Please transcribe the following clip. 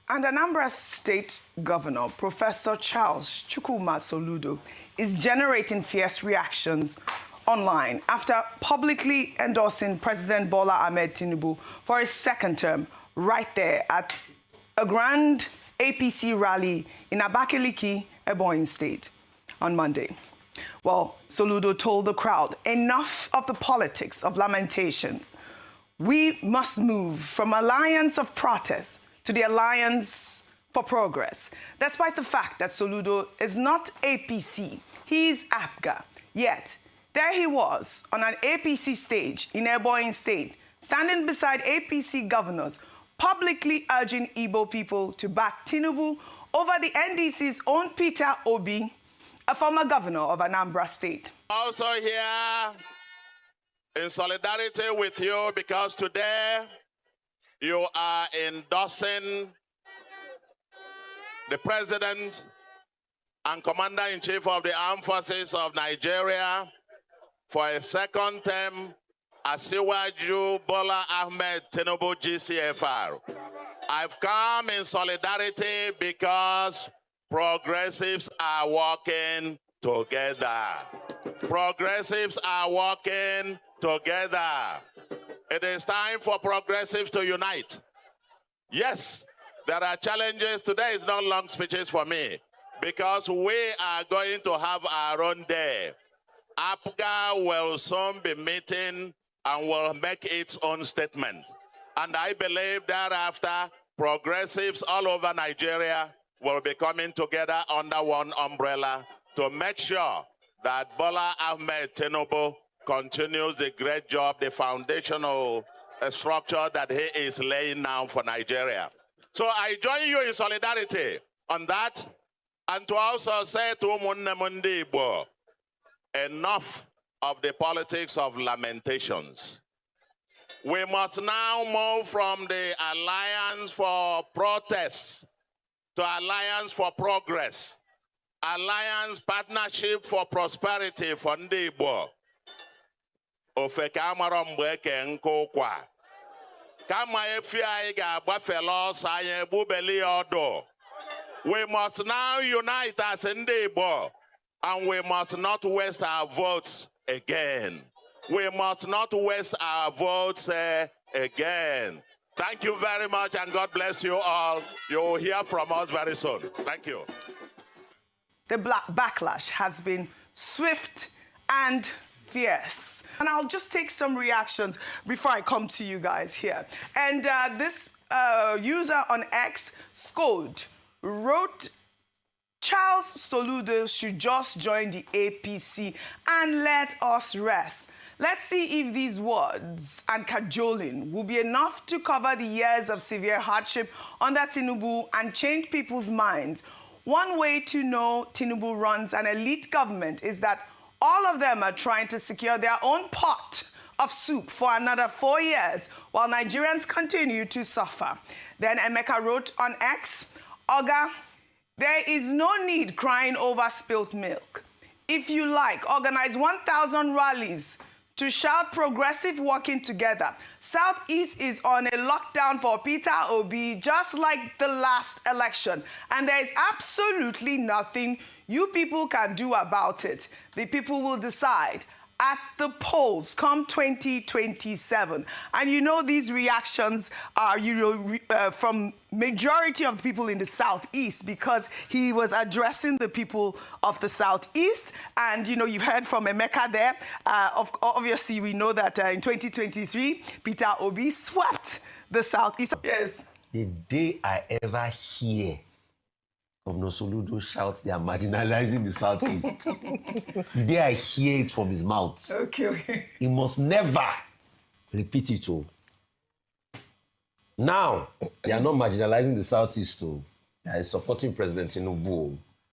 And Anambra State Governor, Professor Charles Gov Soludo, is generating fierce reactions online after publicly endorsing President Bola Ahmed Tinubu for his second term right there at a grand APC rally in Abakaliki, Ebonyi State, on Monday. Well, Soludo told the crowd, enough of the politics of lamentations. We must move from alliance of protest to the alliance for progress. Despite the fact that Soludo is not APC, he is APGA. Yet, there he was on an APC stage in Ebonyi State, standing beside APC governors, publicly urging Igbo people to back Tinubu over the NDC's own Peter Obi, a former governor of Anambra State. Also here in solidarity with you because today you are endorsing the President and Commander-in-Chief of the Armed Forces of Nigeria for a second term, Asiwaju Bola Ahmed Tinubu GCFR. I've come in solidarity because progressives are working together. Progressives are working together. It is time for progressives to unite. Yes, there are challenges. Today is not long speeches for me because we are going to have our own day. APGA will soon be meeting and will make its own statement. And I believe thereafter, progressives all over Nigeria will be coming together under one umbrella to make sure that Bola Ahmed Tinubu continues the great job, the foundational structure that he is laying now for Nigeria. So I join you in solidarity on that, and to also say to Ndigbo, enough of the politics of lamentations. We must now move from the alliance for protests to alliance for progress, alliance partnership for prosperity for Ndigbo. Ofeke amara mgbe eke nkụ kwa. Kama efi anyị ga-agbafela ọsọ anyị egbubeli ọdụ. We must now unite as Ndigbo, and we must not waste our votes again. We must not waste our votes again. Thank you very much, and God bless you all. You will hear from us very soon. Thank you. The backlash has been swift and fierce. And I'll just take some reactions before I come to you guys here. And this user on X, Scode, wrote, Charles Soludo should just join the APC and let us rest. Let's see if these words and cajoling will be enough to cover the years of severe hardship under Tinubu and change people's minds. One way to know Tinubu runs an elite government is that all of them are trying to secure their own pot of soup for another 4 years while Nigerians continue to suffer. Then Emeka wrote on X, Oga, there is no need crying over spilt milk. If you like, organize 1,000 rallies to shout progressive working together. Southeast is on a lockdown for Peter Obi, just like the last election. And there is absolutely nothing you people can do about it. The people will decide at the polls come 2027. And you know these reactions are from majority of the people in the Southeast because he was addressing the people of the Southeast. And you know, you've heard from Emeka there. Obviously, we know that in 2023, Peter Obi swept the Southeast. Yes. The day I ever hear Governor Soludo shouts, they are marginalizing the Southeast. The day I hear it from his mouth, okay. He must never repeat it. Now, they are not marginalizing the Southeast. They are supporting President Tinubu.